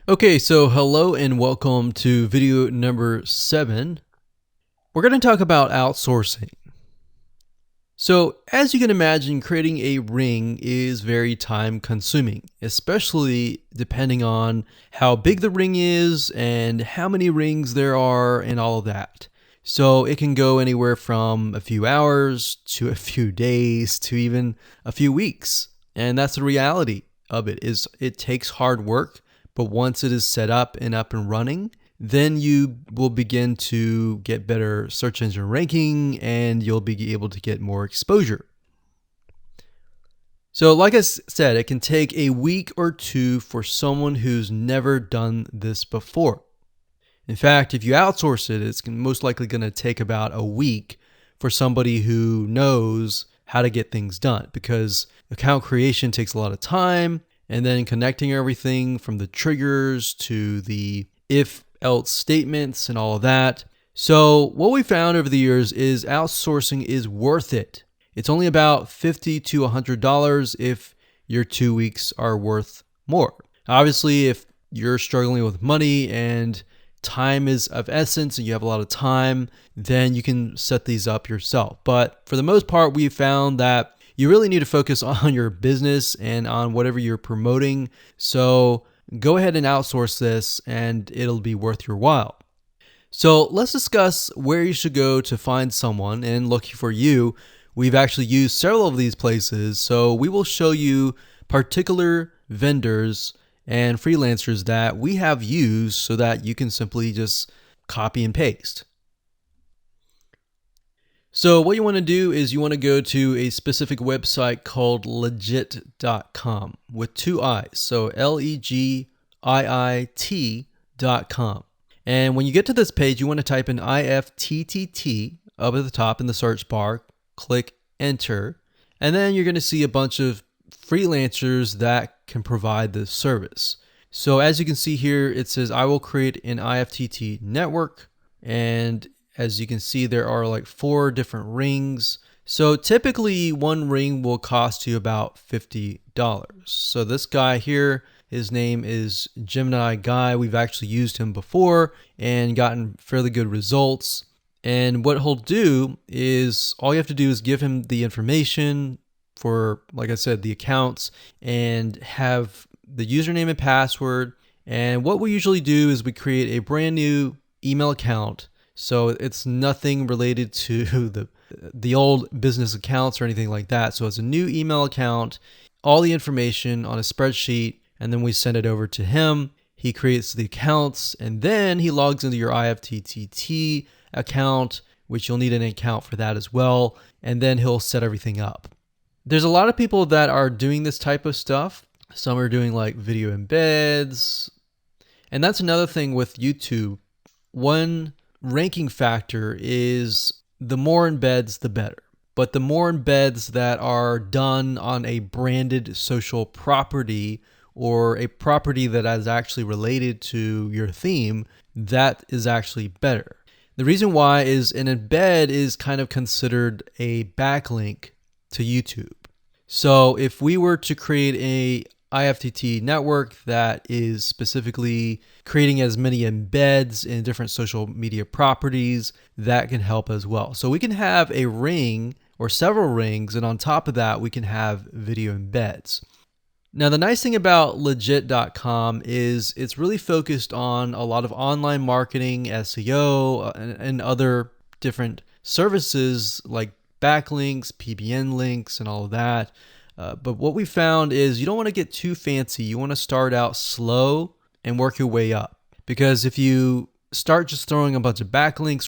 Okay, so hello and welcome to video number 7. We're going to talk about outsourcing. So, as you can imagine, creating a ring is very time consuming, especially depending on how big the ring is and how many rings there are and all of that. So, it can go anywhere from a few hours to a few days to even a few weeks. And that's the reality of it is it takes hard work, but once it is set up and running, then you will begin to get better search engine ranking and you'll be able to get more exposure. So like I said, it can take a week or two for someone who's never done this before. In fact, if you outsource it, it's most likely going to take about a week for somebody who knows how to get things done, because account creation takes a lot of time, and then connecting everything from the triggers to the if else statements and all of that. So what we found over the years is outsourcing is worth it. It's only about $50 to $100 if your 2 weeks are worth more. Obviously, if you're struggling with money and time is of essence and you have a lot of time, then you can set these up yourself. But for the most part, we've found that you really need to focus on your business and on whatever you're promoting. So go ahead and outsource this and it'll be worth your while. So let's discuss where you should go to find someone. And lucky for you, we've actually used several of these places. So we will show you particular vendors and freelancers that we have used so that you can simply just copy and paste. So what you want to do is you want to go to a specific website called legit.com with 2 I's. So LEGIIT.com. And when you get to this page, you want to type in IFTTT up at the top in the search bar, click enter, and then you're going to see a bunch of freelancers that can provide this service. So as you can see here, it says I will create an IFTT network, and as you can see, there are like 4 different rings. So typically one ring will cost you about $50. So this guy here, his name is Gemini Guy. We've actually used him before and gotten fairly good results. And what he'll do is all you have to do is give him the information for, like I said, the accounts, and have the username and password. And what we usually do is we create a brand new email account. So it's nothing related to the old business accounts or anything like that. So it's a new email account, all the information on a spreadsheet, and then we send it over to him. He creates the accounts, and then he logs into your IFTTT account, which you'll need an account for that as well, and then he'll set everything up. There's a lot of people that are doing this type of stuff. Some are doing like video embeds, and that's another thing with YouTube. One ranking factor is the more embeds, the better. But the more embeds that are done on a branded social property or a property that is actually related to your theme, that is actually better. The reason why is an embed is kind of considered a backlink to YouTube. So if we were to create a IFTT network that is specifically creating as many embeds in different social media properties, that can help as well. So we can have a ring or several rings, and on top of that, we can have video embeds. Now, the nice thing about legit.com is it's really focused on a lot of online marketing, SEO, and other different services like backlinks, PBN links, and all of that. But what we found is you don't want to get too fancy. You want to start out slow and work your way up. Because if you start just throwing a bunch of backlinks